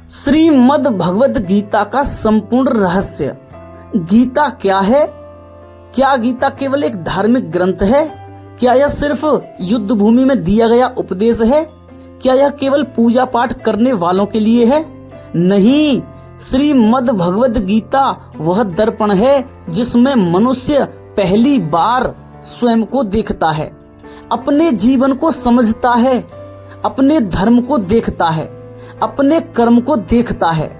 श्रीमद् भगवद गीता का संपूर्ण रहस्य। गीता क्या है? क्या गीता केवल एक धार्मिक ग्रंथ है? क्या यह सिर्फ युद्ध भूमि में दिया गया उपदेश है? क्या यह केवल पूजा पाठ करने वालों के लिए है? नहीं, श्रीमद् भगवद गीता वह दर्पण है जिसमें मनुष्य पहली बार स्वयं को देखता है, अपने जीवन को समझता है, अपने धर्म को देखता है, अपने कर्म को देखता है।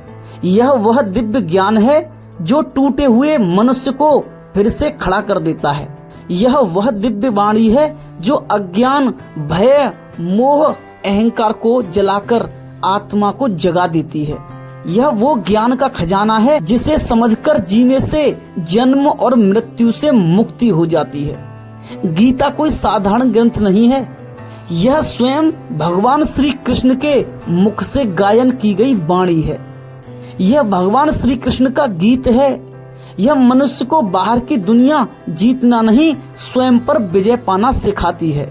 यह वह दिव्य ज्ञान है जो टूटे हुए मनुष्य को फिर से खड़ा कर देता है। यह वह दिव्य वाणी है जो अज्ञान, भय, मोह, अहंकार को जलाकर आत्मा को जगा देती है। यह वो ज्ञान का खजाना है जिसे समझकर जीने से जन्म और मृत्यु से मुक्ति हो जाती है। गीता कोई साधारण ग्रंथ नहीं है, यह स्वयं भगवान श्री कृष्ण के मुख से गायन की गई वाणी है। यह भगवान श्री कृष्ण का गीत है। यह मनुष्य को बाहर की दुनिया जीतना नहीं, स्वयं पर विजय पाना सिखाती है।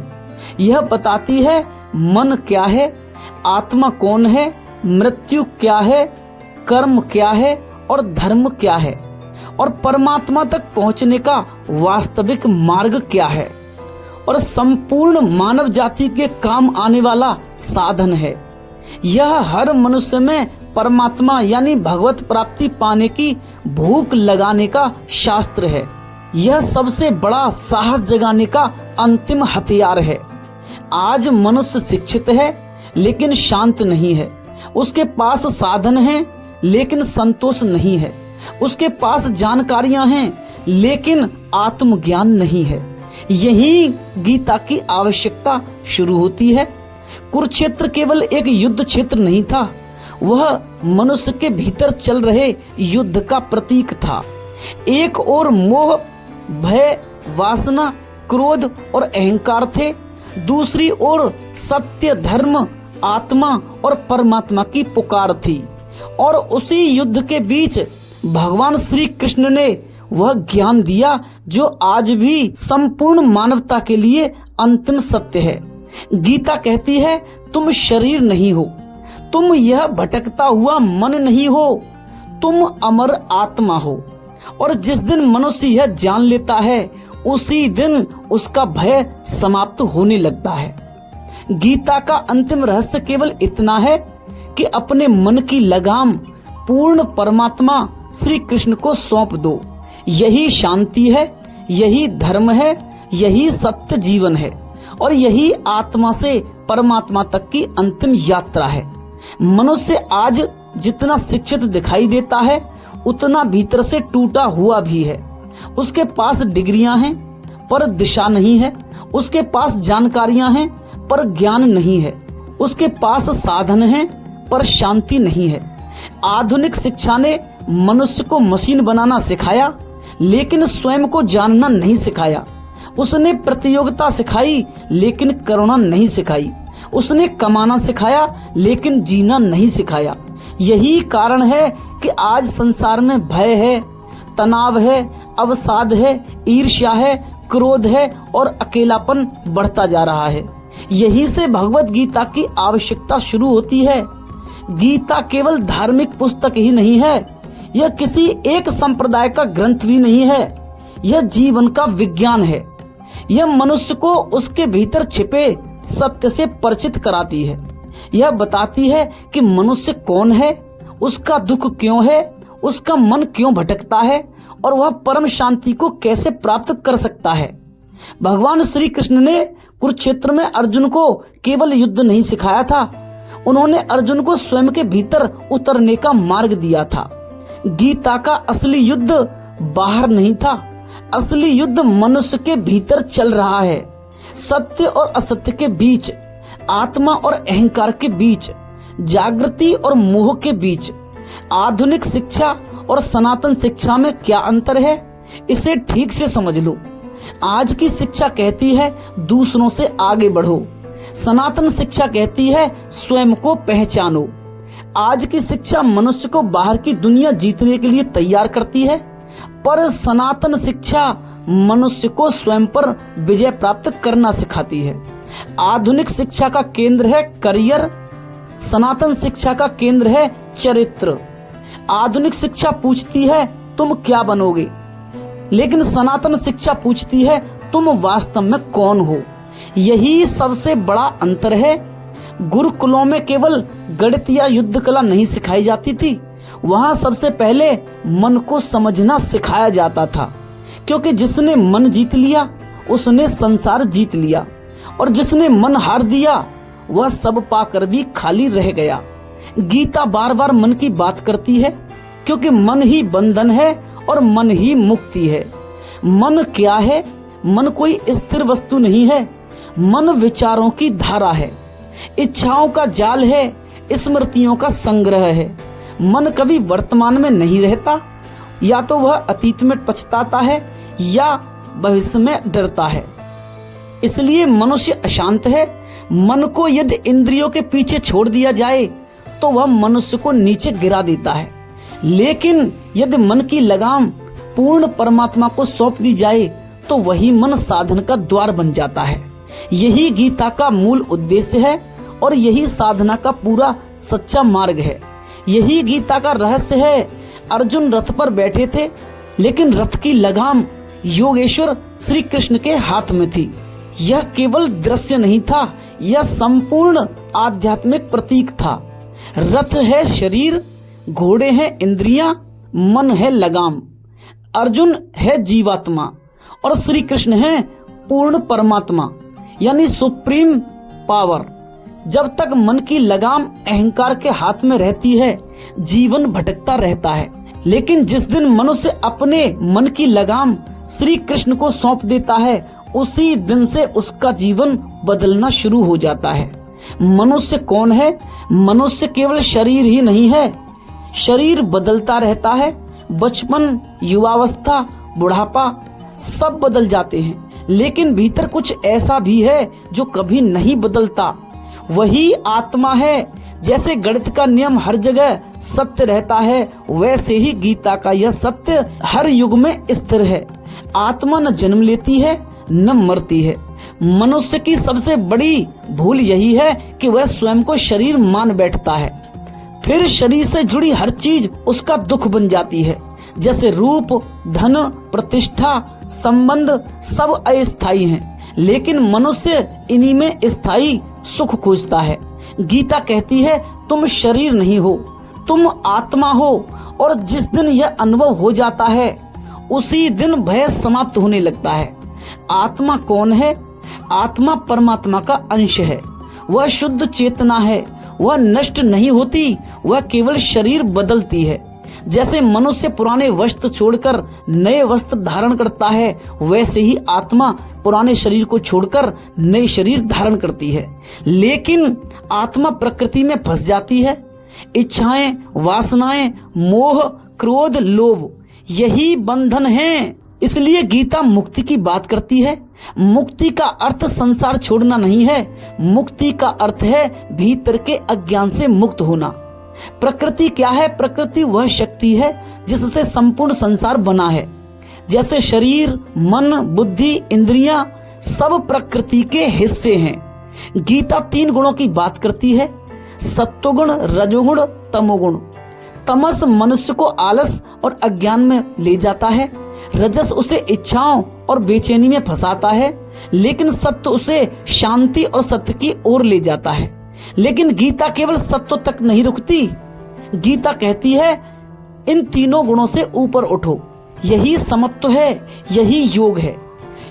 यह बताती है मन क्या है, आत्मा कौन है, मृत्यु क्या है, कर्म क्या है और धर्म क्या है, और परमात्मा तक पहुंचने का वास्तविक मार्ग क्या है, और संपूर्ण मानव जाति के काम आने वाला साधन है। यह हर मनुष्य में परमात्मा यानी भगवत प्राप्ति पाने की भूख लगाने का शास्त्र है। यह सबसे बड़ा साहस जगाने का अंतिम हथियार है। आज मनुष्य शिक्षित है लेकिन शांत नहीं है। उसके पास साधन हैं लेकिन संतोष नहीं है। उसके पास जानकारियां हैं लेकिन आत्मज्ञान नहीं है। यही गीता की आवश्यकता शुरू होती है। कुरुक्षेत्र केवल एक युद्ध क्षेत्र नहीं था, वह मनुष्य के भीतर चल रहे युद्ध का प्रतीक था। एक ओर मोह, भय, वासना, क्रोध और अहंकार थे, दूसरी ओर सत्य, धर्म, आत्मा और परमात्मा की पुकार थी। और उसी युद्ध के बीच भगवान श्री कृष्ण ने वह ज्ञान दिया जो आज भी संपूर्ण मानवता के लिए अंतिम सत्य है। गीता कहती है तुम शरीर नहीं हो, तुम यह भटकता हुआ मन नहीं हो, तुम अमर आत्मा हो। और जिस दिन मनुष्य यह जान लेता है उसी दिन उसका भय समाप्त होने लगता है। गीता का अंतिम रहस्य केवल इतना है कि अपने मन की लगाम पूर्ण परमात्मा श्री कृष्ण को सौंप दो। यही शांति है, यही धर्म है, यही सत्य जीवन है और यही आत्मा से परमात्मा तक की अंतिम यात्रा है। मनुष्य आज जितना शिक्षित दिखाई देता है उतना भीतर से टूटा हुआ भी है। उसके पास डिग्रियां हैं पर दिशा नहीं है, उसके पास जानकारियां हैं पर ज्ञान नहीं है, उसके पास साधन हैं पर शांति नहीं है। आधुनिक शिक्षा ने मनुष्य को मशीन बनाना सिखाया लेकिन स्वयं को जानना नहीं सिखाया। उसने प्रतियोगिता सिखाई लेकिन करुणा नहीं सिखाई। उसने कमाना सिखाया लेकिन जीना नहीं सिखाया। यही कारण है कि आज संसार में भय है, तनाव है, अवसाद है, ईर्ष्या है, क्रोध है और अकेलापन बढ़ता जा रहा है। यही से भगवत गीता की आवश्यकता शुरू होती है। गीता केवल धार्मिक पुस्तक ही नहीं है, यह किसी एक संप्रदाय का ग्रंथ भी नहीं है, यह जीवन का विज्ञान है। यह मनुष्य को उसके भीतर छिपे सत्य से परिचित कराती है। यह बताती है कि मनुष्य कौन है, उसका दुख क्यों है, उसका मन क्यों भटकता है और वह परम शांति को कैसे प्राप्त कर सकता है। भगवान श्री कृष्ण ने कुरुक्षेत्र में अर्जुन को केवल युद्ध नहीं सिखाया था, उन्होंने अर्जुन को स्वयं के भीतर उतरने का मार्ग दिया था। गीता का असली युद्ध बाहर नहीं था, असली युद्ध मनुष्य के भीतर चल रहा है। सत्य और असत्य के बीच, आत्मा और अहंकार के बीच, जागृति और मोह के बीच। आधुनिक शिक्षा और सनातन शिक्षा में क्या अंतर है, इसे ठीक से समझ लो। आज की शिक्षा कहती है दूसरों से आगे बढ़ो, सनातन शिक्षा कहती है स्वयं को पहचानो। आज की शिक्षा मनुष्य को बाहर की दुनिया जीतने के लिए तैयार करती है, पर सनातन शिक्षा मनुष्य को स्वयं पर विजय प्राप्त करना सिखाती है। आधुनिक शिक्षा का केंद्र है करियर, सनातन शिक्षा का केंद्र है चरित्र। आधुनिक शिक्षा पूछती है तुम क्या बनोगे, लेकिन सनातन शिक्षा पूछती है तुम वास्तव में कौन हो। यही सबसे बड़ा अंतर है। गुरुकुलों में केवल गणित या युद्ध कला नहीं सिखाई जाती थी, वहां सबसे पहले मन को समझना सिखाया जाता था, क्योंकि जिसने मन जीत लिया उसने संसार जीत लिया, और जिसने मन हार दिया वह सब पाकर भी खाली रह गया। गीता बार बार मन की बात करती है, क्योंकि मन ही बंधन है और मन ही मुक्ति है। मन क्या है? मन कोई स्थिर वस्तु नहीं है। मन विचारों की धारा है, इच्छाओं का जाल है, स्मृतियों का संग्रह है। मन कभी वर्तमान में नहीं रहता, या तो वह अतीत में पछताता है या भविष्य में डरता है। इसलिए मनुष्य अशांत है। मन को यदि इंद्रियों के पीछे छोड़ दिया जाए तो वह मनुष्य को नीचे गिरा देता है, लेकिन यदि मन की लगाम पूर्ण परमात्मा को सौंप दी जाए तो वही मन साधन का द्वार बन जाता है। यही गीता का मूल उद्देश्य है और यही साधना का पूरा सच्चा मार्ग है। यही गीता का रहस्य है। अर्जुन रथ पर बैठे थे, लेकिन रथ की लगाम योगेश्वर श्री कृष्ण के हाथ में थी। यह केवल दृश्य नहीं था, यह संपूर्ण आध्यात्मिक प्रतीक था। रथ है शरीर, घोड़े हैं इंद्रियां, मन है लगाम। अर्जुन है जीवात्मा और श्री कृष्ण है पूर्ण परमात्मा, यानी सुप्रीम पावर। जब तक मन की लगाम अहंकार के हाथ में रहती है, जीवन भटकता रहता है। लेकिन जिस दिन मनुष्य अपने मन की लगाम श्री कृष्ण को सौंप देता है, उसी दिन से उसका जीवन बदलना शुरू हो जाता है। मनुष्य कौन है? मनुष्य केवल शरीर ही नहीं है। शरीर बदलता रहता है। बचपन, युवावस्था, बुढ़ापा सब बदल जाते हैं, लेकिन भीतर कुछ ऐसा भी है जो कभी नहीं बदलता। वही आत्मा है। जैसे गणित का नियम हर जगह सत्य रहता है, वैसे ही गीता का यह सत्य हर युग में स्थिर है। आत्मा न जन्म लेती है न मरती है। मनुष्य की सबसे बड़ी भूल यही है कि वह स्वयं को शरीर मान बैठता है। फिर शरीर से जुड़ी हर चीज उसका दुख बन जाती है। जैसे रूप, धन, प्रतिष्ठा, संबंध सब अस्थायी हैं, लेकिन मनुष्य इन्हीं में स्थायी सुख खोजता है। गीता कहती है तुम शरीर नहीं हो, तुम आत्मा हो, और जिस दिन यह अनुभव हो जाता है उसी दिन भय समाप्त होने लगता है। आत्मा कौन है? आत्मा परमात्मा का अंश है। वह शुद्ध चेतना है। वह नष्ट नहीं होती, वह केवल शरीर बदलती है। जैसे मनुष्य पुराने वस्त्र छोड़कर नए वस्त्र धारण करता है, वैसे ही आत्मा पुराने शरीर को छोड़कर नए शरीर धारण करती है। लेकिन आत्मा प्रकृति में फंस जाती है। इच्छाएं, वासनाएं, मोह, क्रोध, लोभ, यही बंधन है। इसलिए गीता मुक्ति की बात करती है। मुक्ति का अर्थ संसार छोड़ना नहीं है। मुक्ति का अर्थ है भीतर के अज्ञान से मुक्त होना। प्रकृति क्या है? प्रकृति वह शक्ति है जिससे संपूर्ण संसार बना है। जैसे शरीर, मन, बुद्धि, इंद्रियां सब प्रकृति के हिस्से हैं। गीता 3 गुणों की बात करती है, सत्वगुण, रजोगुण, तमोगुण। तमस मनुष्य को आलस और अज्ञान में ले जाता है। रजस उसे इच्छाओं और बेचैनी में फंसाता है, लेकिन सत्व उसे शांति और सत्य की ओर ले जाता है। लेकिन गीता केवल सत्व तक नहीं रुकती। गीता कहती है इन तीनों गुणों से ऊपर उठो। यही समत्व है, यही योग है,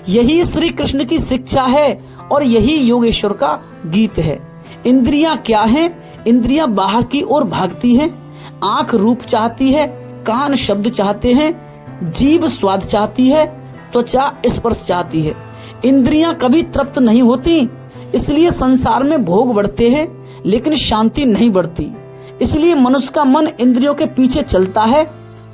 यही श्री कृष्ण की शिक्षा है और यही योगेश्वर का गीत है। इंद्रियां क्या हैं? इंद्रियां बाहर की ओर भागती हैं। आंख रूप चाहती है, कान शब्द चाहते हैं, जीभ स्वाद चाहती है, त्वचा स्पर्श चाहती है। इंद्रियां कभी तृप्त नहीं होती, इसलिए संसार में भोग बढ़ते हैं लेकिन शांति नहीं बढ़ती। इसलिए मनुष्य का मन इंद्रियों के पीछे चलता है,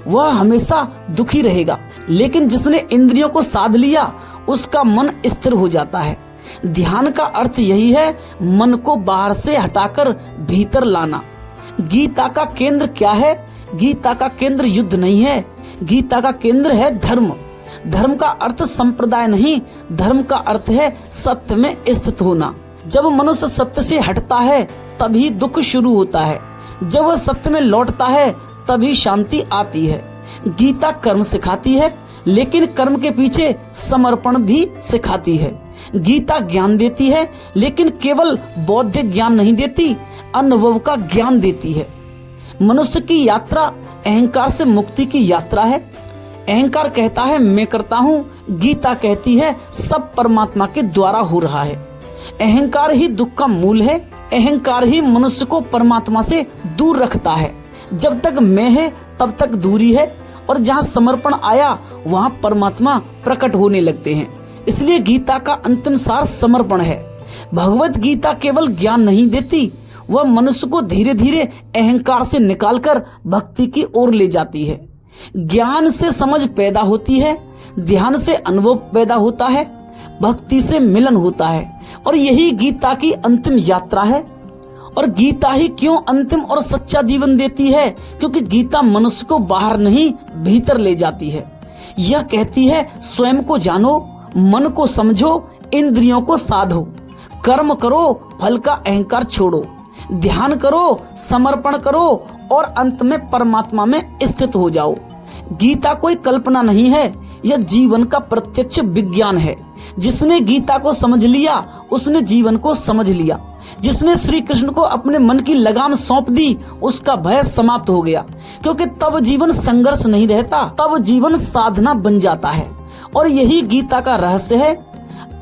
वह हमेशा दुखी रहेगा। लेकिन जिसने इंद्रियों को साध लिया उसका मन स्थिर हो जाता है। ध्यान का अर्थ यही है, मन को बाहर से हटाकर भीतर लाना। गीता का केंद्र क्या है? गीता का केंद्र युद्ध नहीं है, गीता का केंद्र है धर्म। धर्म का अर्थ संप्रदाय नहीं, धर्म का अर्थ है सत्य में स्थित होना। जब मनुष्य सत्य से हटता है तभी दुख शुरू होता है। जब वह सत्य में लौटता है तभी शांति आती है। गीता कर्म सिखाती है, लेकिन कर्म के पीछे समर्पण भी सिखाती है। गीता ज्ञान देती है, लेकिन केवल बौद्धिक ज्ञान नहीं देती, अनुभव का ज्ञान देती है। मनुष्य की यात्रा अहंकार से मुक्ति की यात्रा है। अहंकार कहता है मैं करता हूँ, गीता कहती है सब परमात्मा के द्वारा हो रहा है। अहंकार ही दुख का मूल है। अहंकार ही मनुष्य को परमात्मा से दूर रखता है। जब तक मैं है तब तक दूरी है, और जहाँ समर्पण आया वहाँ परमात्मा प्रकट होने लगते हैं। इसलिए गीता का अंतिम सार समर्पण है। भगवत गीता केवल ज्ञान नहीं देती, वह मनुष्य को धीरे धीरे अहंकार से निकालकर भक्ति की ओर ले जाती है। ज्ञान से समझ पैदा होती है, ध्यान से अनुभव पैदा होता है, भक्ति से मिलन होता है, और यही गीता की अंतिम यात्रा है। और गीता ही क्यों अंतिम और सच्चा जीवन देती है? क्योंकि गीता मनुष्य को बाहर नहीं भीतर ले जाती है। यह कहती है स्वयं को जानो, मन को समझो, इंद्रियों को साधो, कर्म करो, फल का अहंकार छोड़ो, ध्यान करो, समर्पण करो, और अंत में परमात्मा में स्थित हो जाओ। गीता कोई कल्पना नहीं है, यह जीवन का प्रत्यक्ष विज्ञान है। जिसने गीता को समझ लिया उसने जीवन को समझ लिया। जिसने श्री कृष्ण को अपने मन की लगाम सौंप दी उसका भय समाप्त हो गया, क्योंकि तब जीवन संघर्ष नहीं रहता, तब जीवन साधना बन जाता है। और यही गीता का रहस्य है।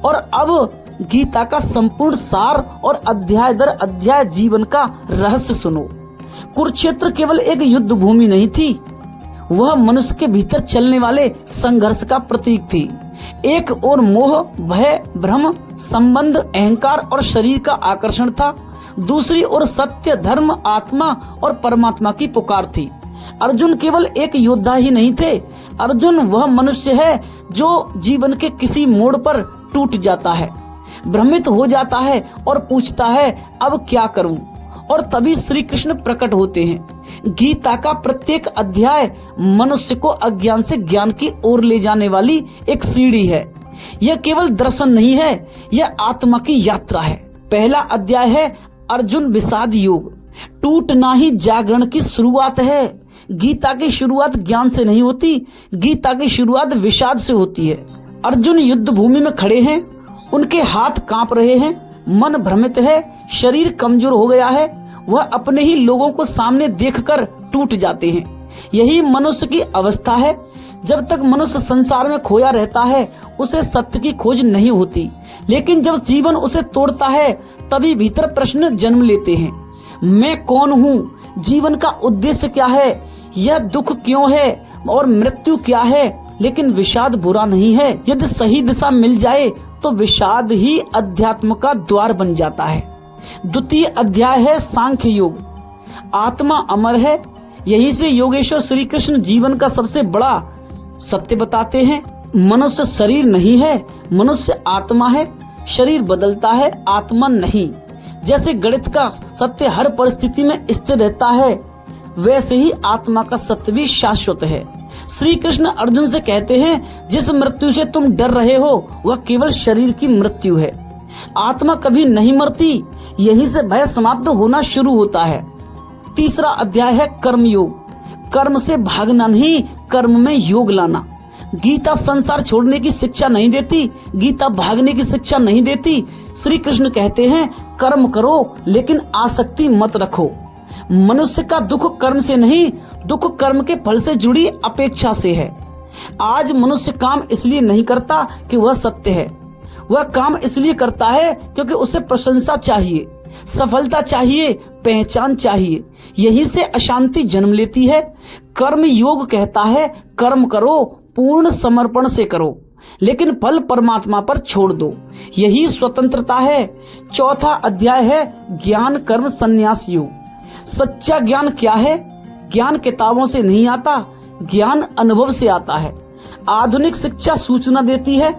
और अब गीता का संपूर्ण सार और अध्याय दर अध्याय जीवन का रहस्य सुनो। कुरुक्षेत्र केवल एक युद्ध भूमि नहीं थी, वह मनुष्य के भीतर चलने वाले संघर्ष का प्रतीक थी। एक ओर मोह, भय, भ्रम, संबंध, अहंकार और शरीर का आकर्षण था। दूसरी ओर सत्य, धर्म, आत्मा और परमात्मा की पुकार थी। अर्जुन केवल एक योद्धा ही नहीं थे, अर्जुन वह मनुष्य है जो जीवन के किसी मोड़ पर टूट जाता है, भ्रमित हो जाता है और पूछता है अब क्या करूं। और तभी श्री कृष्ण प्रकट होते हैं। गीता का प्रत्येक अध्याय मनुष्य को अज्ञान से ज्ञान की ओर ले जाने वाली एक सीढ़ी है। यह केवल दर्शन नहीं है, यह आत्मा की यात्रा है। पहला अध्याय है अर्जुन विषाद योग। टूटना ही जागरण की शुरुआत है। गीता की शुरुआत ज्ञान से नहीं होती, गीता की शुरुआत विषाद से होती है। अर्जुन युद्ध भूमि में खड़े हैं, उनके हाथ कांप रहे हैं, मन भ्रमित है, शरीर कमजोर हो गया है, वह अपने ही लोगों को सामने देखकर टूट जाते हैं। यही मनुष्य की अवस्था है। जब तक मनुष्य संसार में खोया रहता है उसे सत्य की खोज नहीं होती, लेकिन जब जीवन उसे तोड़ता है तभी भीतर प्रश्न जन्म लेते हैं। मैं कौन हूँ? जीवन का उद्देश्य क्या है? यह दुख क्यों है? और मृत्यु क्या है? लेकिन विषाद बुरा नहीं है। यदि सही दिशा मिल जाए तो विषाद ही अध्यात्म का द्वार बन जाता है। द्वितीय अध्याय है सांख्य योग। आत्मा अमर है। यहीं से योगेश्वर श्री कृष्ण जीवन का सबसे बड़ा सत्य बताते हैं। मनुष्य शरीर नहीं है, मनुष्य आत्मा है। शरीर बदलता है, आत्मा नहीं। जैसे गणित का सत्य हर परिस्थिति में स्थिर रहता है, वैसे ही आत्मा का सत्य भी शाश्वत है। श्री कृष्ण अर्जुन से कहते हैं जिस मृत्यु से तुम डर रहे हो वह केवल शरीर की मृत्यु है, आत्मा कभी नहीं मरती। यहीं से भय समाप्त होना शुरू होता है। तीसरा अध्याय है कर्म योग। कर्म से भागना नहीं, कर्म में योग लाना। गीता संसार छोड़ने की शिक्षा नहीं देती, गीता भागने की शिक्षा नहीं देती। श्री कृष्ण कहते हैं कर्म करो लेकिन आसक्ति मत रखो। मनुष्य का दुख कर्म से नहीं, दुख कर्म के फल से जुड़ी अपेक्षा से है। आज मनुष्य काम इसलिए नहीं करता कि वह सत्य है, वह काम इसलिए करता है क्योंकि उसे प्रशंसा चाहिए, सफलता चाहिए, पहचान चाहिए। यहीं से अशांति जन्म लेती है। कर्म योग कहता है कर्म करो, पूर्ण समर्पण से करो, लेकिन फल परमात्मा पर छोड़ दो। यही स्वतंत्रता है। चौथा अध्याय है ज्ञान कर्म संन्यास योग। सच्चा ज्ञान क्या है? ज्ञान किताबों से नहीं आता, ज्ञान अनुभव से आता है। आधुनिक शिक्षा सूचना देती है,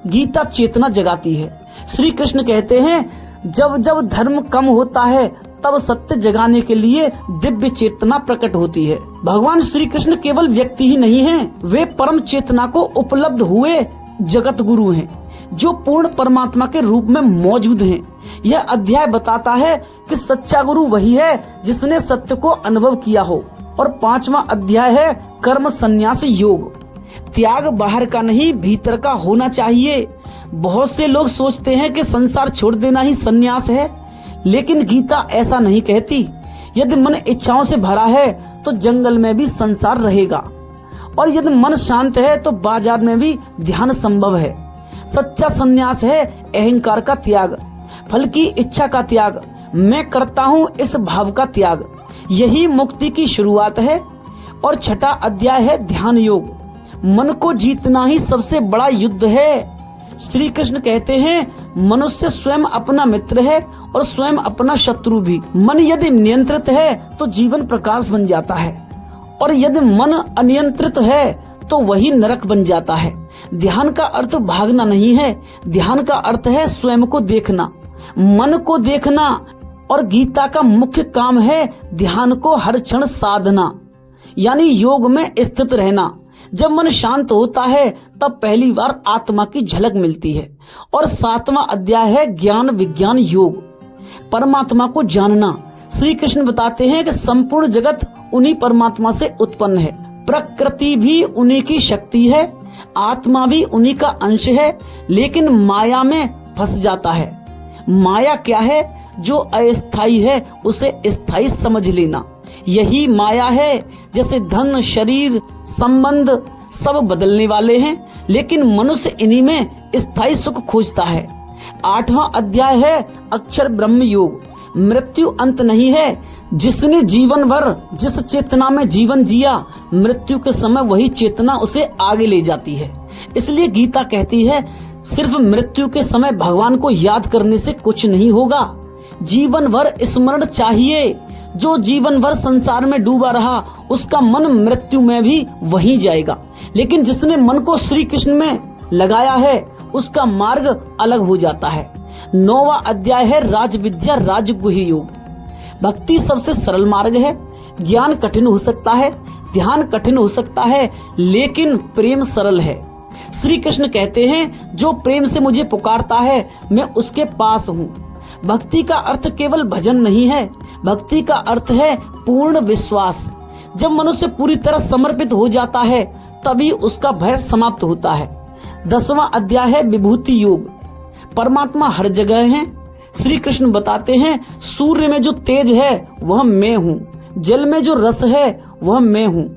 गीता चेतना जगाती है। श्री कृष्ण कहते हैं जब जब धर्म कम होता है तब सत्य जगाने के लिए दिव्य चेतना प्रकट होती है। भगवान श्री कृष्ण केवल व्यक्ति ही नहीं हैं, वे परम चेतना को उपलब्ध हुए जगत गुरु हैं। जो पूर्ण परमात्मा के रूप में मौजूद हैं। यह अध्याय बताता है कि सच्चा गुरु वही है जिसने सत्य को अनुभव किया हो। और 5वां अध्याय है कर्म संन्यास योग। त्याग बाहर का नहीं भीतर का होना चाहिए। बहुत से लोग सोचते हैं कि संसार छोड़ देना ही संन्यास है, लेकिन गीता ऐसा नहीं कहती। यदि मन इच्छाओं से भरा है तो जंगल में भी संसार रहेगा, और यदि मन शांत है तो बाजार में भी ध्यान संभव है। सच्चा संन्यास है अहंकार का त्याग, फल की इच्छा का त्याग, मैं करता हूँ इस भाव का त्याग। यही मुक्ति की शुरुआत है। और 6वां अध्याय है ध्यान योग। मन को जीतना ही सबसे बड़ा युद्ध है। श्री कृष्ण कहते हैं मनुष्य स्वयं अपना मित्र है और स्वयं अपना शत्रु भी। मन यदि नियंत्रित है तो जीवन प्रकाश बन जाता है, और यदि मन अनियंत्रित है तो वही नरक बन जाता है। ध्यान का अर्थ भागना नहीं है, ध्यान का अर्थ है स्वयं को देखना, मन को देखना। और गीता का मुख्य काम है ध्यान को हर क्षण साधना, यानी योग में स्थित रहना। जब मन शांत होता है तब पहली बार आत्मा की झलक मिलती है। और 7वां अध्याय है ज्ञान विज्ञान योग, परमात्मा को जानना। श्री कृष्ण बताते हैं कि संपूर्ण जगत उन्हीं परमात्मा से उत्पन्न है, प्रकृति भी उन्हीं की शक्ति है, आत्मा भी उन्हीं का अंश है, लेकिन माया में फंस जाता है। माया क्या है? जो अस्थाई है उसे स्थायी समझ लेना, यही माया है। जैसे धन, शरीर, संबंध सब बदलने वाले हैं, लेकिन मनुष्य इन्हीं में स्थायी सुख खोजता है। 8वां अध्याय है अक्षर ब्रह्म योग। मृत्यु अंत नहीं है। जिसने जीवन भर जिस चेतना में जीवन जिया, मृत्यु के समय वही चेतना उसे आगे ले जाती है। इसलिए गीता कहती है सिर्फ मृत्यु के समय भगवान को याद करने से कुछ नहीं होगा, जीवन भर स्मरण चाहिए। जो जीवन भर संसार में डूबा रहा उसका मन मृत्यु में भी वहीं जाएगा, लेकिन जिसने मन को श्री कृष्ण में लगाया है उसका मार्ग अलग हो जाता है। 9वां अध्याय है राज विद्या राजगुह्य योग। भक्ति सबसे सरल मार्ग है। ज्ञान कठिन हो सकता है, ध्यान कठिन हो सकता है, लेकिन प्रेम सरल है। श्री कृष्ण कहते हैं जो प्रेम से मुझे पुकारता है मैं उसके पास हूँ। भक्ति का अर्थ केवल भजन नहीं है, भक्ति का अर्थ है पूर्ण विश्वास। जब मनुष्य पूरी तरह समर्पित हो जाता है तभी उसका भय समाप्त होता है। 10वां अध्याय है विभूति योग। परमात्मा हर जगह है। श्री कृष्ण बताते हैं सूर्य में जो तेज है वह मैं हूँ, जल में जो रस है वह मैं हूँ,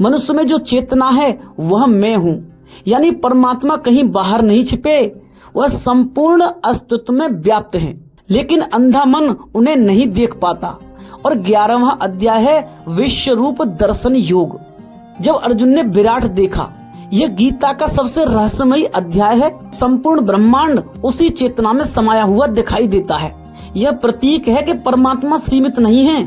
मनुष्य में जो चेतना है वह मैं हूँ। यानी परमात्मा कहीं बाहर नहीं छिपे, वह संपूर्ण अस्तित्व में व्याप्त है, लेकिन अंधा मन उन्हें नहीं देख पाता। और 11वां अध्याय है विश्व रूप दर्शन योग। जब अर्जुन ने विराट देखा, यह गीता का सबसे रहस्यमयी अध्याय है। संपूर्ण ब्रह्मांड उसी चेतना में समाया हुआ दिखाई देता है। यह प्रतीक है कि परमात्मा सीमित नहीं है,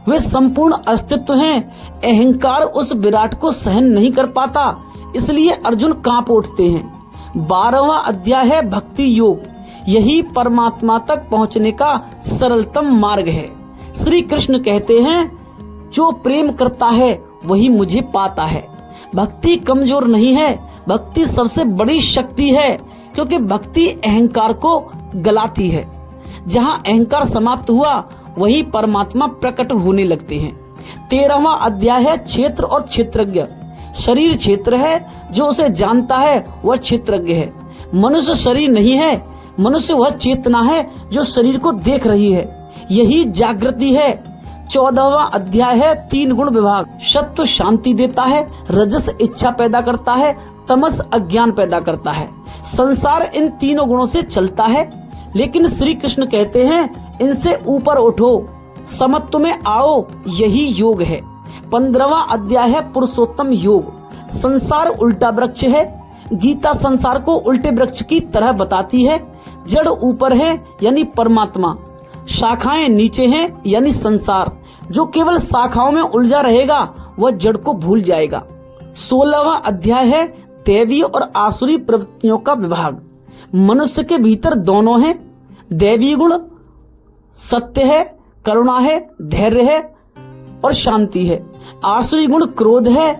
वे संपूर्ण अस्तित्व हैं। अहंकार उस विराट को सहन नहीं कर पाता, इसलिए अर्जुन कांप उठते हैं। 12वां अध्याय है भक्ति योग। यही परमात्मा तक पहुंचने का सरलतम मार्ग है। श्री कृष्ण कहते हैं जो प्रेम करता है वही मुझे पाता है। भक्ति कमजोर नहीं है, भक्ति सबसे बड़ी शक्ति है, क्योंकि भक्ति अहंकार को गलाती है। जहां अहंकार समाप्त हुआ वही परमात्मा प्रकट होने लगते हैं। 13वां अध्याय है क्षेत्र और क्षेत्रज्ञ। शरीर क्षेत्र है, जो उसे जानता है वह क्षेत्रज्ञ है। मनुष्य शरीर नहीं है, मनुष्य वह चेतना है जो शरीर को देख रही है, यही जागृति है। 14वां अध्याय है 3 गुण विभाग। सत्व शांति देता है, रजस इच्छा पैदा करता है, तमस अज्ञान पैदा करता है। संसार इन तीनों गुणों से चलता है, लेकिन श्री कृष्ण कहते हैं इनसे ऊपर उठो, समत्व में आओ, यही योग है। 15वां अध्याय है पुरुषोत्तम योग। संसार उल्टा वृक्ष है। गीता संसार को उल्टे वृक्ष की तरह बताती है। जड़ ऊपर है यानी परमात्मा, शाखाएं नीचे हैं यानी संसार। जो केवल शाखाओं में उलझा रहेगा वह जड़ को भूल जाएगा। 16वां अध्याय है दैवी और आसुरी प्रवृत्तियों का विभाग। मनुष्य के भीतर दोनों हैं। दैवी गुण सत्य है, करुणा है, धैर्य है और शांति है। आसुरी गुण क्रोध है,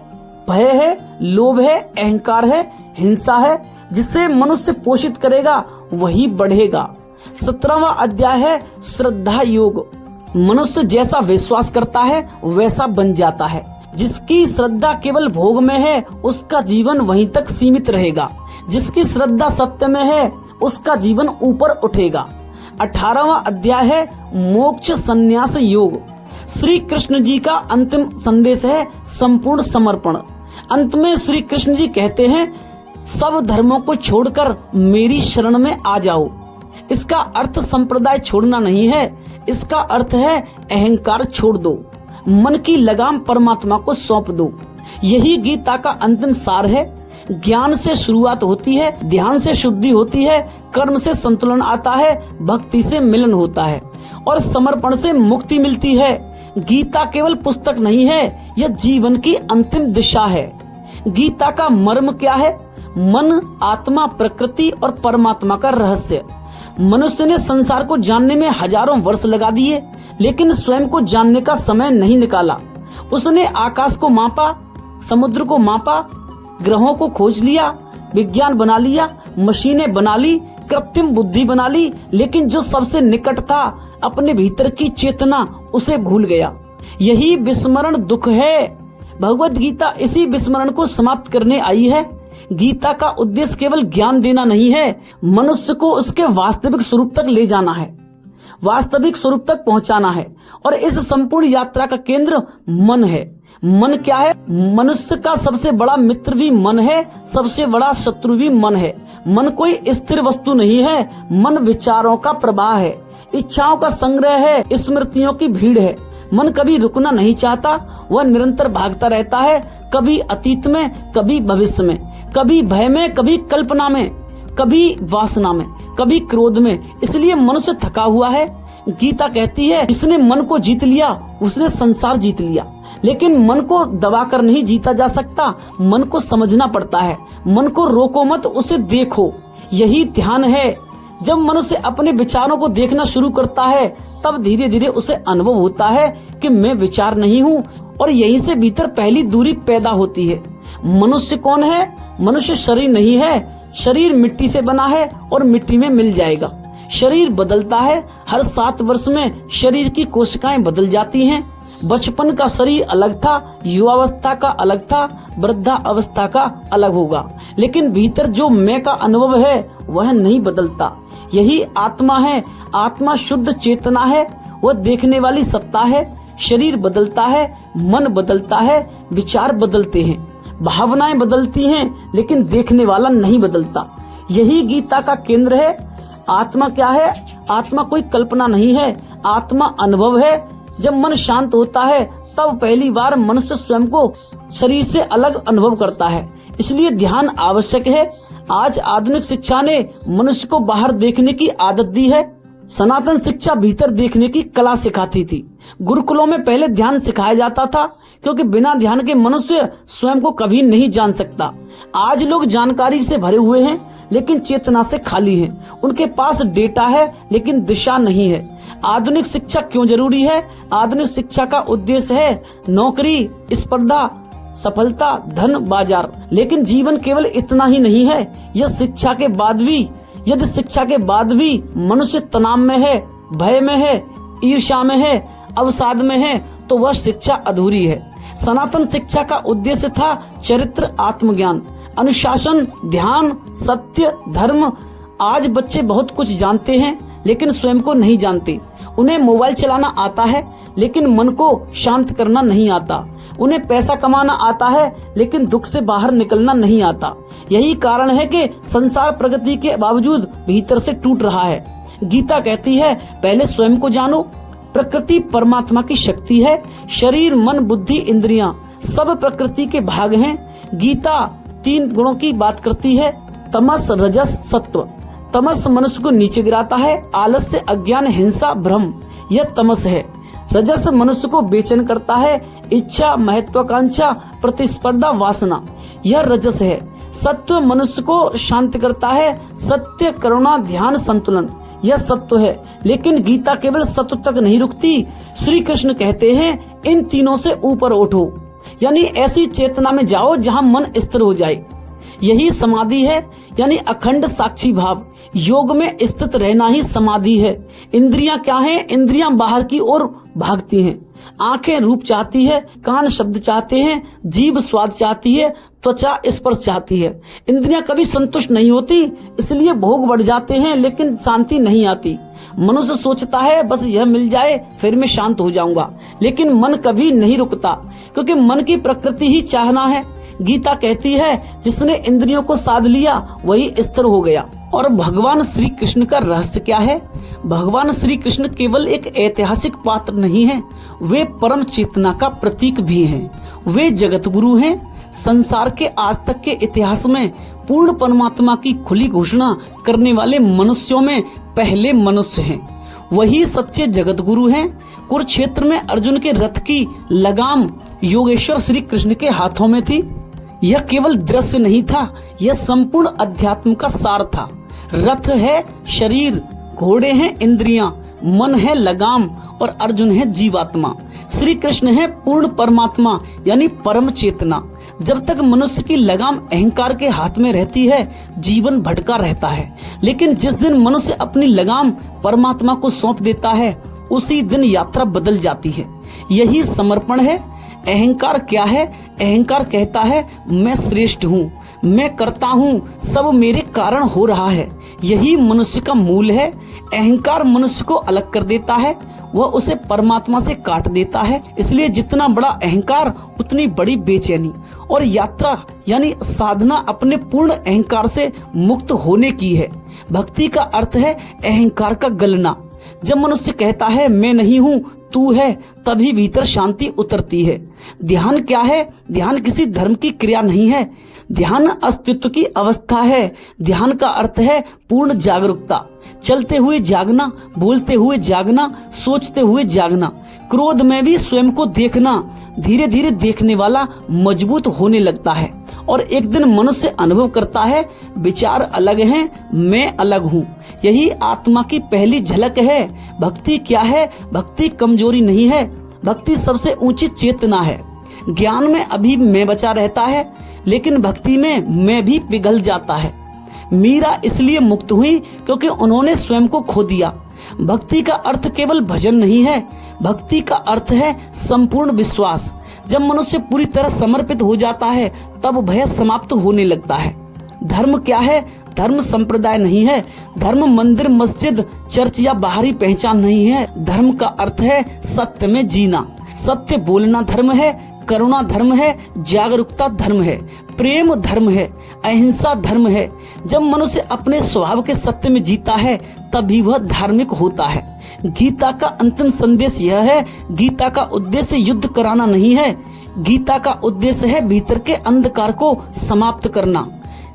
भय है, लोभ है, अहंकार है, हिंसा है, जिसे मनुष्य पोषित करेगा वही बढ़ेगा। 17वां अध्याय है श्रद्धा योग। मनुष्य जैसा विश्वास करता है वैसा बन जाता है। जिसकी श्रद्धा केवल भोग में है उसका जीवन वहीं तक सीमित रहेगा। जिसकी श्रद्धा सत्य में है उसका जीवन ऊपर उठेगा। 18वां अध्याय है मोक्ष संन्यास योग। श्री कृष्ण जी का अंतिम संदेश है संपूर्ण समर्पण। अंत में श्री कृष्ण जी कहते हैं, सब धर्मों को छोड़कर मेरी शरण में आ जाओ। इसका अर्थ संप्रदाय छोड़ना नहीं है, इसका अर्थ है अहंकार छोड़ दो, मन की लगाम परमात्मा को सौंप दो। यही गीता का अंतिम सार है। ज्ञान से शुरुआत होती है, ध्यान से शुद्धि होती है, कर्म से संतुलन आता है, भक्ति से मिलन होता है और समर्पण से मुक्ति मिलती है। गीता केवल पुस्तक नहीं है, यह जीवन की अंतिम दिशा है। गीता का मर्म क्या है? मन, आत्मा, प्रकृति और परमात्मा का रहस्य। मनुष्य ने संसार को जानने में हजारों वर्ष लगा दिए, लेकिन स्वयं को जानने का समय नहीं निकाला। उसने आकाश को मापा, समुद्र को मापा, ग्रहों को खोज लिया, विज्ञान बना लिया, मशीनें बना ली, कृत्रिम बुद्धि बना ली, लेकिन जो सबसे निकट था, अपने भीतर की चेतना, उसे भूल गया। यही विस्मरण दुख है। भगवत गीता इसी विस्मरण को समाप्त करने आई है। गीता का उद्देश्य केवल ज्ञान देना नहीं है, मनुष्य को उसके वास्तविक स्वरूप तक ले जाना है, वास्तविक स्वरूप तक पहुंचाना है। और इस संपूर्ण यात्रा का केंद्र मन है। मन क्या है? मनुष्य का सबसे बड़ा मित्र भी मन है, सबसे बड़ा शत्रु भी मन है। मन कोई स्थिर वस्तु नहीं है, मन विचारों का प्रवाह है, इच्छाओं का संग्रह है, स्मृतियों की भीड़ है। मन कभी रुकना नहीं चाहता, वह निरंतर भागता रहता है, कभी अतीत में, कभी भविष्य में, कभी भय में, कभी कल्पना में, कभी वासना में, कभी क्रोध में। इसलिए मनुष्य थका हुआ है। गीता कहती है, जिसने मन को जीत लिया उसने संसार जीत लिया। लेकिन मन को दबाकर नहीं जीता जा सकता, मन को समझना पड़ता है। मन को रोको मत, उसे देखो, यही ध्यान है। जब मनुष्य अपने विचारों को देखना शुरू करता है, तब धीरे धीरे उसे अनुभव होता है कि मैं विचार नहीं हूँ, और यहीं से भीतर पहली दूरी पैदा होती है। मनुष्य कौन है? मनुष्य शरीर नहीं है। शरीर मिट्टी से बना है और मिट्टी में मिल जाएगा। शरीर बदलता है, हर 7 वर्ष में शरीर की कोशिकाएं बदल जाती हैं। बचपन का शरीर अलग था, युवावस्था का अलग था, वृद्धा अवस्था का अलग होगा, लेकिन भीतर जो मैं का अनुभव है वह नहीं बदलता। यही आत्मा है। आत्मा शुद्ध चेतना है, वह देखने वाली सत्ता है। शरीर बदलता है, मन बदलता है, विचार बदलते हैं, भावनाएं बदलती हैं, लेकिन देखने वाला नहीं बदलता। यही गीता का केंद्र है। आत्मा क्या है? आत्मा कोई कल्पना नहीं है, आत्मा अनुभव है। जब मन शांत होता है तब पहली बार मनुष्य स्वयं को शरीर से अलग अनुभव करता है। इसलिए ध्यान आवश्यक है। आज आधुनिक शिक्षा ने मनुष्य को बाहर देखने की आदत दी है। सनातन शिक्षा भीतर देखने की कला सिखाती थी। गुरुकुलों में पहले ध्यान सिखाया जाता था, क्योंकि बिना ध्यान के मनुष्य स्वयं को कभी नहीं जान सकता। आज लोग जानकारी से भरे हुए हैं, लेकिन चेतना से खाली हैं। उनके पास डेटा है, लेकिन दिशा नहीं है। आधुनिक शिक्षा क्यों जरूरी है? आधुनिक शिक्षा का उद्देश्य है नौकरी, स्पर्धा, सफलता, धन, बाजार। लेकिन जीवन केवल इतना ही नहीं है। यदि शिक्षा के बाद भी मनुष्य तनाव में है, भय में है, ईर्ष्या में है, अवसाद में है, तो वह शिक्षा अधूरी है। सनातन शिक्षा का उद्देश्य था चरित्र, आत्मज्ञान, अनुशासन, ध्यान, सत्य, धर्म। आज बच्चे बहुत कुछ जानते हैं, लेकिन स्वयं को नहीं जानते। उन्हें मोबाइल चलाना आता है, लेकिन मन को शांत करना नहीं आता। उन्हें पैसा कमाना आता है, लेकिन दुख से बाहर निकलना नहीं आता। यही कारण है कि संसार प्रगति के बावजूद भीतर से टूट रहा है। गीता कहती है, पहले स्वयं को जानो। प्रकृति परमात्मा की शक्ति है। शरीर, मन, बुद्धि, इंद्रियां सब प्रकृति के भाग हैं। गीता 3 गुणों की बात करती है, तमस, रजस, सत्व। तमस मनुष्य को नीचे गिराता है। आलस्य, अज्ञान, हिंसा, भ्रम, यह तमस है। रजस मनुष्य को बेचैन करता है। इच्छा, महत्वाकांक्षा, प्रतिस्पर्धा, वासना, यह रजस है। सत्व मनुष्य को शांत करता है। सत्य, करुणा, ध्यान, संतुलन, यह सत्व है। लेकिन गीता केवल सत्व तक नहीं रुकती। श्री कृष्ण कहते हैं, इन तीनों से ऊपर उठो, यानी ऐसी चेतना में जाओ जहां मन स्थिर हो जाए। यही समाधि है। यानी अखंड साक्षी भाव। योग में स्थित रहना ही समाधि है। इंद्रियां क्या हैं? इंद्रियां बाहर की ओर भागती हैं। आंखें रूप चाहती है, कान शब्द चाहते हैं, जीभ स्वाद चाहती है, त्वचा स्पर्श चाहती है। इंद्रियां कभी संतुष्ट नहीं होती, इसलिए भोग बढ़ जाते हैं लेकिन शांति नहीं आती। मनुष्य सोचता है बस यह मिल जाए फिर मैं शांत हो जाऊंगा, लेकिन मन कभी नहीं रुकता, क्योंकि मन की प्रकृति ही चाहना है। गीता कहती है जिसने इंद्रियों को साध लिया वही स्थिर हो गया। और भगवान श्री कृष्ण का रहस्य क्या है? भगवान श्री कृष्ण केवल एक ऐतिहासिक पात्र नहीं है, वे परम चेतना का प्रतीक भी हैं। वे जगत गुरु हैं। संसार के आज तक के इतिहास में पूर्ण परमात्मा की खुली घोषणा करने वाले मनुष्यों में पहले मनुष्य हैं। वही सच्चे जगत गुरु हैं। कुरुक्षेत्र में अर्जुन के रथ की लगाम योगेश्वर श्री कृष्ण के हाथों में थी। यह केवल दृश्य नहीं था, यह संपूर्ण अध्यात्म का सार था। रथ है शरीर, घोड़े हैं इंद्रियां, मन है लगाम और अर्जुन है जीवात्मा। श्री कृष्ण है पूर्ण परमात्मा यानी परम चेतना। जब तक मनुष्य की लगाम अहंकार के हाथ में रहती है जीवन भटका रहता है, लेकिन जिस दिन मनुष्य अपनी लगाम परमात्मा को सौंप देता है उसी दिन यात्रा बदल जाती है। यही समर्पण है। अहंकार क्या है? अहंकार कहता है मैं श्रेष्ठ हूँ, मैं करता हूँ, सब मेरे कारण हो रहा है। यही मनुष्य का मूल है। अहंकार मनुष्य को अलग कर देता है, वह उसे परमात्मा से काट देता है। इसलिए जितना बड़ा अहंकार उतनी बड़ी बेचैनी। और यात्रा यानी साधना अपने पूर्ण अहंकार से मुक्त होने की है। भक्ति का अर्थ है अहंकार का गलना। जब मनुष्य कहता है मैं नहीं हूँ तू है, तभी भीतर शांति उतरती है। ध्यान क्या है? ध्यान किसी धर्म की क्रिया नहीं है, ध्यान अस्तित्व की अवस्था है। ध्यान का अर्थ है पूर्ण जागरूकता। चलते हुए जागना, बोलते हुए जागना, सोचते हुए जागना, क्रोध में भी स्वयं को देखना। धीरे धीरे देखने वाला मजबूत होने लगता है और एक दिन मनुष्य अनुभव करता है विचार अलग हैं, मैं अलग हूँ। यही आत्मा की पहली झलक है। भक्ति क्या है? भक्ति कमजोरी नहीं है, भक्ति सबसे ऊंची चेतना है। ज्ञान में अभी मैं बचा रहता है, लेकिन भक्ति में मैं भी पिघल जाता है। मीरा इसलिए मुक्त हुई क्योंकि उन्होंने स्वयं को खो दिया। भक्ति का अर्थ केवल भजन नहीं है, भक्ति का अर्थ है संपूर्ण विश्वास। जब मनुष्य पूरी तरह समर्पित हो जाता है तब भय समाप्त होने लगता है। धर्म क्या है? धर्म संप्रदाय नहीं है, धर्म मंदिर मस्जिद चर्च या बाहरी पहचान नहीं है। धर्म का अर्थ है सत्य में जीना। सत्य बोलना धर्म है, करुणा धर्म है, जागरूकता धर्म है, प्रेम धर्म है, अहिंसा धर्म है। जब मनुष्य अपने स्वभाव के सत्य में जीता है तभी वह धार्मिक होता है। गीता का अंतिम संदेश यह है, गीता का उद्देश्य युद्ध कराना नहीं है, गीता का उद्देश्य है भीतर के अंधकार को समाप्त करना।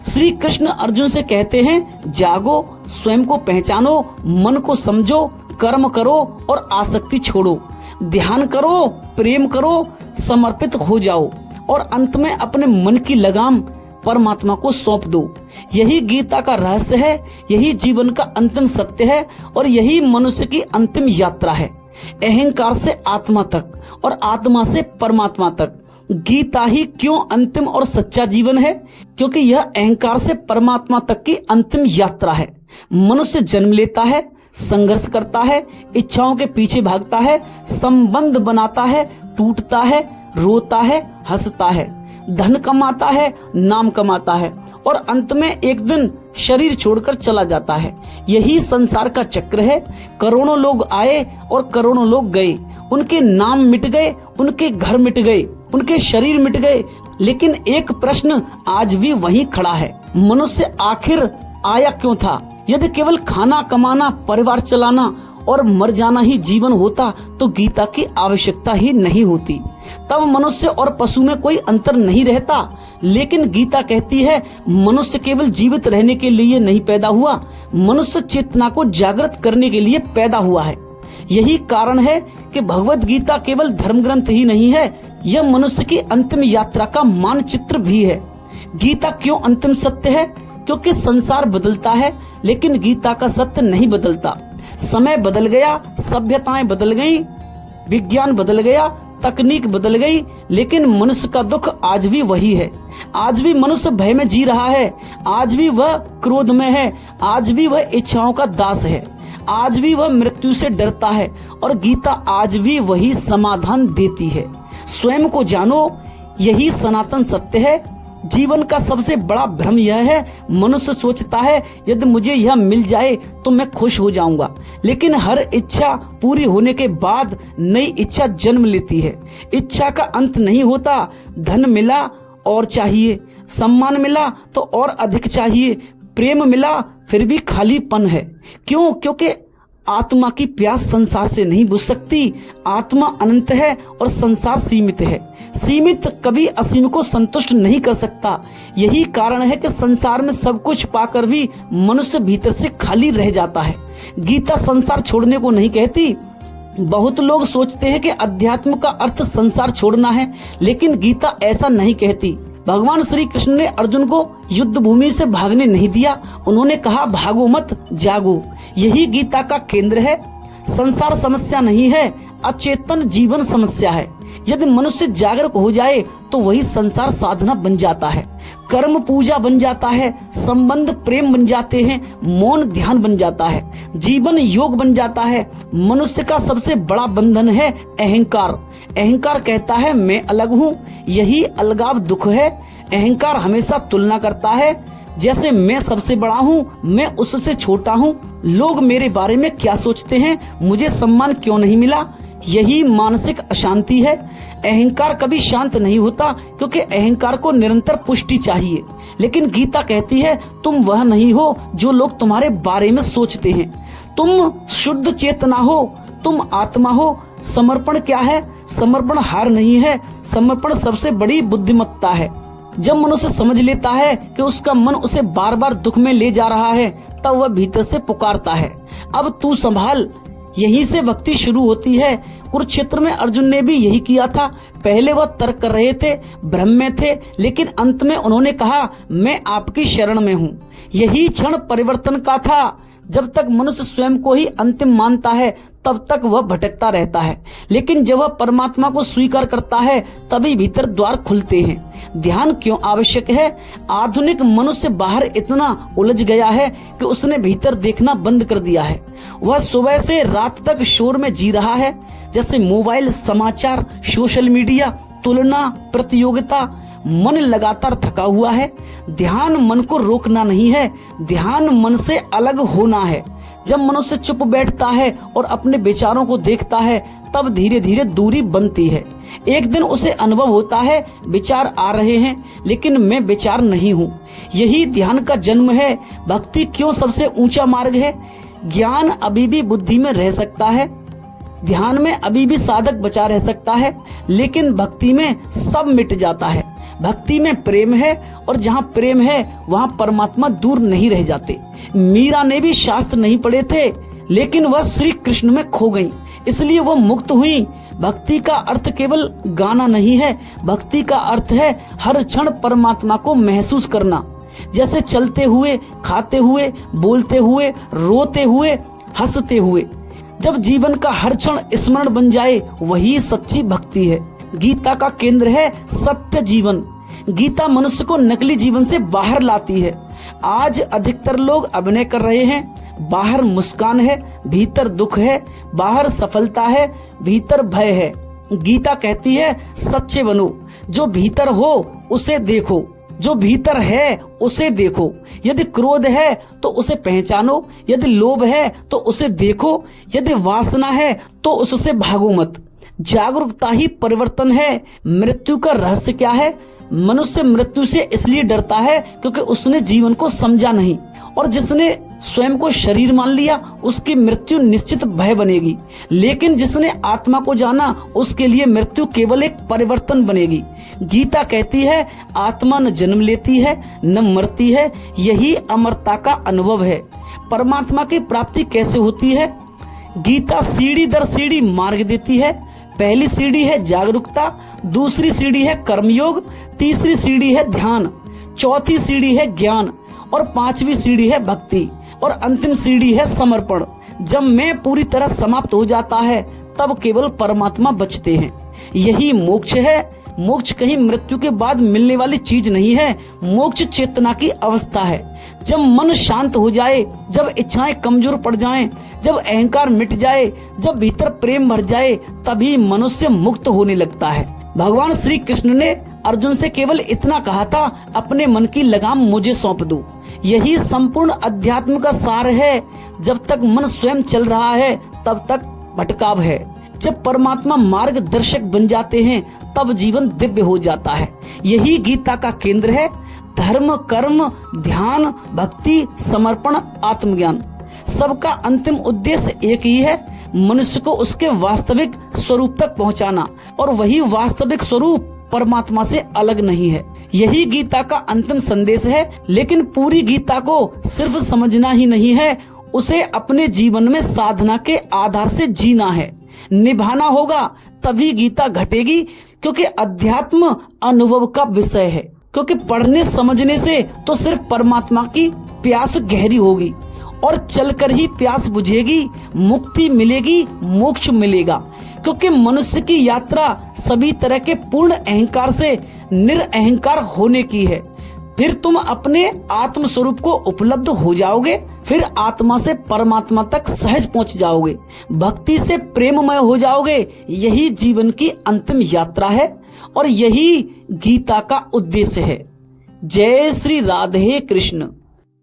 श्री कृष्ण अर्जुन से कहते हैं जागो, स्वयं को पहचानो, मन को समझो, कर्म करो और आसक्ति छोड़ो, ध्यान करो, प्रेम करो, समर्पित हो जाओ और अंत में अपने मन की लगाम परमात्मा को सौंप दो। यही गीता का रहस्य है, यही जीवन का अंतिम सत्य है और यही मनुष्य की अंतिम यात्रा है, अहंकार से आत्मा तक और आत्मा से परमात्मा तक। गीता ही क्यों अंतिम और सच्चा जीवन है? क्योंकि यह अहंकार से परमात्मा तक की अंतिम यात्रा है। मनुष्य जन्म लेता है, संघर्ष करता है, इच्छाओं के पीछे भागता है, संबंध बनाता है, टूटता है, रोता है, हंसता है, धन कमाता है, नाम कमाता है और अंत में एक दिन शरीर छोड़कर चला जाता है। यही संसार का चक्र है। करोड़ों लोग आए और करोड़ों लोग गए, उनके नाम मिट गए, उनके घर मिट गए, उनके शरीर मिट गए, लेकिन एक प्रश्न आज भी वहीं खड़ा है, मनुष्य आखिर आया क्यों था? यदि केवल खाना कमाना, परिवार चलाना और मर जाना ही जीवन होता तो गीता की आवश्यकता ही नहीं होती। तब मनुष्य और पशु में कोई अंतर नहीं रहता। लेकिन गीता कहती है मनुष्य केवल जीवित रहने के लिए नहीं पैदा हुआ, मनुष्य चेतना को जागृत करने के लिए पैदा हुआ है। यही कारण है कि भगवत गीता केवल धर्म ग्रंथ ही नहीं है, यह मनुष्य की अंतिम यात्रा का मानचित्र भी है। गीता क्यों अंतिम सत्य है? क्योंकि संसार बदलता है लेकिन गीता का सत्य नहीं बदलता। समय बदल गया, सभ्यताएं बदल गईं, विज्ञान बदल गया, तकनीक बदल गई, लेकिन मनुष्य का दुख आज भी वही है। आज भी मनुष्य भय में जी रहा है, आज भी वह क्रोध में है, आज भी वह इच्छाओं का दास है, आज भी वह मृत्यु से डरता है। और गीता आज भी वही समाधान देती है। स्वयं को जानो, यही सनातन सत्य है। जीवन का सबसे बड़ा भ्रम यह है, मनुष्य सोचता है यदि मुझे यह मिल जाए तो मैं खुश हो जाऊंगा, लेकिन हर इच्छा पूरी होने के बाद नई इच्छा जन्म लेती है। इच्छा का अंत नहीं होता। धन मिला और चाहिए, सम्मान मिला तो और अधिक चाहिए, प्रेम मिला फिर भी खालीपन है। क्यों? क्योंकि आत्मा की प्यास संसार से नहीं बुझ सकती। आत्मा अनंत है और संसार सीमित है। सीमित कभी असीम को संतुष्ट नहीं कर सकता। यही कारण है कि संसार में सब कुछ पाकर भी मनुष्य भीतर से खाली रह जाता है। गीता संसार छोड़ने को नहीं कहती। बहुत लोग सोचते हैं कि अध्यात्म का अर्थ संसार छोड़ना है, लेकिन गीता ऐसा नहीं कहती। भगवान श्री कृष्ण ने अर्जुन को युद्ध भूमि से भागने नहीं दिया। उन्होंने कहा भागो मत, जागो। यही गीता का केंद्र है। संसार समस्या नहीं है, अचेतन जीवन समस्या है। यदि मनुष्य जागरूक हो जाए तो वही संसार साधना बन जाता है, कर्म पूजा बन जाता है, संबंध प्रेम बन जाते हैं, मौन ध्यान बन जाता है, जीवन योग बन जाता है। मनुष्य का सबसे बड़ा बंधन है अहंकार। अहंकार कहता है मैं अलग हूँ, यही अलगाव दुख है। अहंकार हमेशा तुलना करता है, जैसे मैं सबसे बड़ा हूँ, मैं उससे छोटा हूँ, लोग मेरे बारे में क्या सोचते हैं, मुझे सम्मान क्यों नहीं मिला। यही मानसिक अशांति है। अहंकार कभी शांत नहीं होता, क्योंकि अहंकार को निरंतर पुष्टि चाहिए। लेकिन गीता कहती है तुम वह नहीं हो जो लोग तुम्हारे बारे में सोचते हैं। तुम शुद्ध चेतना हो, तुम आत्मा हो। समर्पण क्या है? समर्पण हार नहीं है, समर्पण सबसे बड़ी बुद्धिमत्ता है। जब मनुष्य समझ लेता है कि उसका मन उसे बार बार दुख में ले जा रहा है, तब वह भीतर से पुकारता है अब तू संभाल। यहीं से भक्ति शुरू होती है। कुरुक्षेत्र में अर्जुन ने भी यही किया था। पहले वह तर्क कर रहे थे, भ्रम में थे, लेकिन अंत में उन्होंने कहा मैं आपकी शरण में हूँ। यही क्षण परिवर्तन का था। जब तक मनुष्य स्वयं को ही अंतिम मानता है तब तक वह भटकता रहता है, लेकिन जब वह परमात्मा को स्वीकार करता है तभी भीतर द्वार खुलते हैं। ध्यान क्यों आवश्यक है? आधुनिक मनुष्य बाहर इतना उलझ गया है कि उसने भीतर देखना बंद कर दिया है। वह सुबह से रात तक शोर में जी रहा है, जैसे मोबाइल, समाचार, सोशल मीडिया, तुलना, प्रतियोगिता। मन लगातार थका हुआ है। ध्यान मन को रोकना नहीं है, ध्यान मन से अलग होना है। जब मनुष्य चुप बैठता है और अपने विचारों को देखता है, तब धीरे धीरे दूरी बनती है। एक दिन उसे अनुभव होता है विचार आ रहे हैं, लेकिन मैं विचार नहीं हूँ। यही ध्यान का जन्म है। भक्ति क्यों सबसे ऊंचा मार्ग है? ज्ञान अभी भी बुद्धि में रह सकता है, ध्यान में अभी भी साधक बचा रह सकता है, लेकिन भक्ति में सब मिट जाता है। भक्ति में प्रेम है, और जहाँ प्रेम है वहाँ परमात्मा दूर नहीं रह जाते। मीरा ने भी शास्त्र नहीं पढ़े थे, लेकिन वह श्री कृष्ण में खो गई, इसलिए वह मुक्त हुई। भक्ति का अर्थ केवल गाना नहीं है, भक्ति का अर्थ है हर क्षण परमात्मा को महसूस करना। जैसे चलते हुए, खाते हुए, बोलते हुए, रोते हुए, हंसते हुए। जब जीवन का हर क्षण स्मरण बन जाए, वही सच्ची भक्ति है। गीता का केंद्र है सत्य जीवन। गीता मनुष्य को नकली जीवन से बाहर लाती है। आज अधिकतर लोग अभिनय कर रहे हैं। बाहर मुस्कान है, भीतर दुख है। बाहर सफलता है, भीतर भय है। गीता कहती है सच्चे बनो, जो भीतर हो उसे देखो, जो भीतर है उसे देखो। यदि क्रोध है तो उसे पहचानो, यदि लोभ है तो उसे देखो, यदि वासना है तो उससे भागो मत। जागरूकता ही परिवर्तन है। मृत्यु का रहस्य क्या है? मनुष्य मृत्यु से इसलिए डरता है क्योंकि उसने जीवन को समझा नहीं, और जिसने स्वयं को शरीर मान लिया उसकी मृत्यु निश्चित भय बनेगी। लेकिन जिसने आत्मा को जाना उसके लिए मृत्यु केवल एक परिवर्तन बनेगी। गीता कहती है आत्मा न जन्म लेती है न मरती है, यही अमरता का अनुभव है। परमात्मा की प्राप्ति कैसे होती है? गीता सीढ़ी दर सीढ़ी मार्ग देती है। पहली सीढ़ी है जागरूकता, दूसरी सीढ़ी है कर्मयोग, तीसरी सीढ़ी है ध्यान, चौथी सीढ़ी है ज्ञान, और पांचवी सीढ़ी है भक्ति, और अंतिम सीढ़ी है समर्पण। जब मैं पूरी तरह समाप्त हो जाता है तब केवल परमात्मा बचते हैं। यही मोक्ष है। मोक्ष कहीं मृत्यु के बाद मिलने वाली चीज नहीं है, मोक्ष चेतना की अवस्था है। जब मन शांत हो जाए, जब इच्छाएं कमजोर पड़ जाएं, जब अहंकार मिट जाए, जब भीतर प्रेम भर जाए, तभी मनुष्य मुक्त होने लगता है। भगवान श्री कृष्ण ने अर्जुन से केवल इतना कहा था, अपने मन की लगाम मुझे सौंप दो। यही संपूर्ण अध्यात्म का सार है। जब तक मन स्वयं चल रहा है तब तक भटकाव है। जब परमात्मा मार्गदर्शक बन जाते हैं तब जीवन दिव्य हो जाता है। यही गीता का केंद्र है। धर्म, कर्म, ध्यान, भक्ति, समर्पण, आत्मज्ञान, सबका अंतिम उद्देश्य एक ही है, मनुष्य को उसके वास्तविक स्वरूप तक पहुंचाना। और वही वास्तविक स्वरूप परमात्मा से अलग नहीं है। यही गीता का अंतिम संदेश है। लेकिन पूरी गीता को सिर्फ समझना ही नहीं है, उसे अपने जीवन में साधना के आधार से जीना है, निभाना होगा, तभी गीता घटेगी। क्योंकि अध्यात्म अनुभव का विषय है। क्योंकि पढ़ने समझने से तो सिर्फ परमात्मा की प्यास गहरी होगी और चलकर ही प्यास बुझेगी, मुक्ति मिलेगी, मोक्ष मिलेगा। क्योंकि मनुष्य की यात्रा सभी तरह के पूर्ण अहंकार से निरअहंकार होने की है। फिर तुम अपने आत्म स्वरूप को उपलब्ध हो जाओगे, फिर आत्मा से परमात्मा तक सहज पहुंच जाओगे, भक्ति से प्रेममय हो जाओगे। यही जीवन की अंतिम यात्रा है और यही गीता का उद्देश्य है। जय श्री राधे कृष्ण।